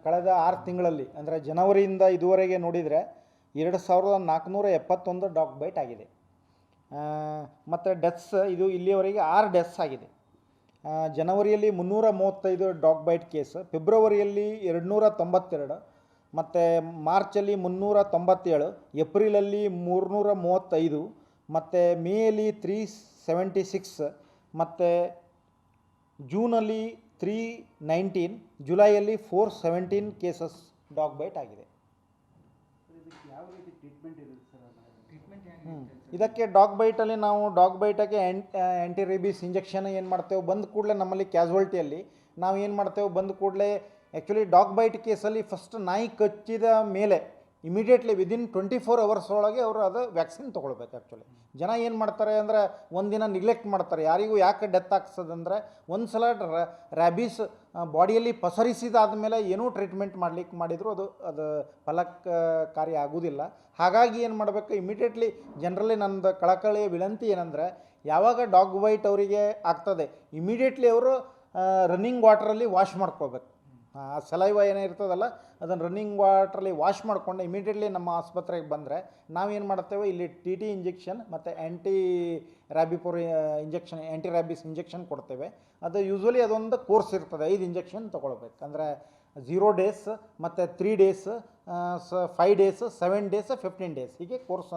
ಕಳೆದ 6 ತಿಂಗಳಲ್ಲಿ ಅಂದರೆ ಜನವರಿಯಿಂದ ಇದುವರೆಗೆ ನೋಡಿದರೆ 2471 ಡಾಗ್ ಬೈಟ್ ಆಗಿದೆ. ಮತ್ತು ಡೆತ್ಸ್ ಇದು ಇಲ್ಲಿಯವರೆಗೆ 6 ಡೆತ್ಸ್ ಆಗಿದೆ. ಜನವರಿಯಲ್ಲಿ 335 ಡಾಗ್ ಬೈಟ್ ಕೇಸ್, ಫೆಬ್ರವರಿಯಲ್ಲಿ 292, ಮತ್ತು ಮಾರ್ಚಲ್ಲಿ 397, ಏಪ್ರಿಲಲ್ಲಿ 335, ಮತ್ತು ಮೇಯಲ್ಲಿ 376, ಮತ್ತು ಜೂನಲ್ಲಿ 319, ಜುಲೈಯಲ್ಲಿ 417 ಕೇಸಸ್ ಡಾಗ್ ಬೈಟ್ ಆಗಿದೆ. ಇದಕ್ಕೆ ಡಾಗ್ ಬೈಟಲ್ಲಿ ನಾವು ಡಾಗ್ ಬೈಟಕ್ಕೆ ಆ್ಯಂಟಿ ರೇಬೀಸ್ ಇಂಜೆಕ್ಷನ್ ಏನು ಮಾಡ್ತೇವೆ, ಬಂದ ಕೂಡಲೇ ನಮ್ಮಲ್ಲಿ ಕ್ಯಾಸುವಲ್ಟಿಯಲ್ಲಿ ನಾವು ಏನು ಮಾಡ್ತೇವೆ, ಬಂದ ಕೂಡಲೇ ಆ್ಯಕ್ಚುಲಿ ಡಾಗ್ ಬೈಟ್ ಕೇಸಲ್ಲಿ ಫಸ್ಟ್ ನಾಯಿ ಕಚ್ಚಿದ ಮೇಲೆ ಇಮಿಡಿಯೇಟ್ಲಿ ವಿದಿನ್ 24 hours ಒಳಗೆ ಅವರು ಅದು ವ್ಯಾಕ್ಸಿನ್ ತೊಗೊಳ್ಬೇಕು. ಆ್ಯಕ್ಚುಲಿ ಜನ ಏನು ಮಾಡ್ತಾರೆ ಅಂದರೆ ಒಂದಿನ ನಿಗ್ಲೆಕ್ಟ್ ಮಾಡ್ತಾರೆ. ಯಾರಿಗೂ ಯಾಕೆ ಡೆತ್ ಆಗ್ತದಂದರೆ ಒಂದು ಸಲ ರ್ಯಾಬೀಸ್ ಬಾಡಿಯಲ್ಲಿ ಪಸರಿಸಿದಾದ ಮೇಲೆ ಏನೂ ಟ್ರೀಟ್ಮೆಂಟ್ ಮಾಡಿದರೂ ಅದು ಫಲಕಾರಿ ಆಗೋದಿಲ್ಲ. ಹಾಗಾಗಿ ಏನು ಮಾಡಬೇಕು, ಇಮಿಡಿಯೇಟ್ಲಿ ಜನರಲ್ಲಿ ನನ್ನದು ಕಳಕಳಿಯ ವಿನಂತಿ ಏನಂದರೆ, ಯಾವಾಗ ಡಾಗ್ ಬೈಟ್ ಅವರಿಗೆ ಆಗ್ತದೆ ಇಮಿಡಿಯೇಟ್ಲಿ ಅವರು ರನ್ನಿಂಗ್ ವಾಟ್ರಲ್ಲಿ ವಾಶ್ ಮಾಡ್ಕೋಬೇಕು. ಸಲೈವ ಏನೇ ಇರ್ತದಲ್ಲ ಅದನ್ನು ರನ್ನಿಂಗ್ ವಾಟ್ರಲ್ಲಿ ವಾಶ್ ಮಾಡಿಕೊಂಡು ಇಮಿಡಿಯೇಟ್ಲಿ ನಮ್ಮ ಆಸ್ಪತ್ರೆಗೆ ಬಂದರೆ ನಾವೇನು ಮಾಡ್ತೇವೆ, ಇಲ್ಲಿ TT ಇಂಜೆಕ್ಷನ್ ಮತ್ತು ಆ್ಯಂಟಿ ರ್ಯಾಬೀಸ್ ಇಂಜೆಕ್ಷನ್ ಕೊಡ್ತೇವೆ. ಅದು ಯೂಶ್ವಲಿ ಅದೊಂದು ಕೋರ್ಸ್ ಇರ್ತದೆ, 5 ಇಂಜೆಕ್ಷನ್ ತೊಗೊಳ್ಬೇಕು. ಅಂದರೆ 0 days ಮತ್ತು 3 days, 5 days, 7 days, 15 days ಹೀಗೆ ಕೋರ್ಸ್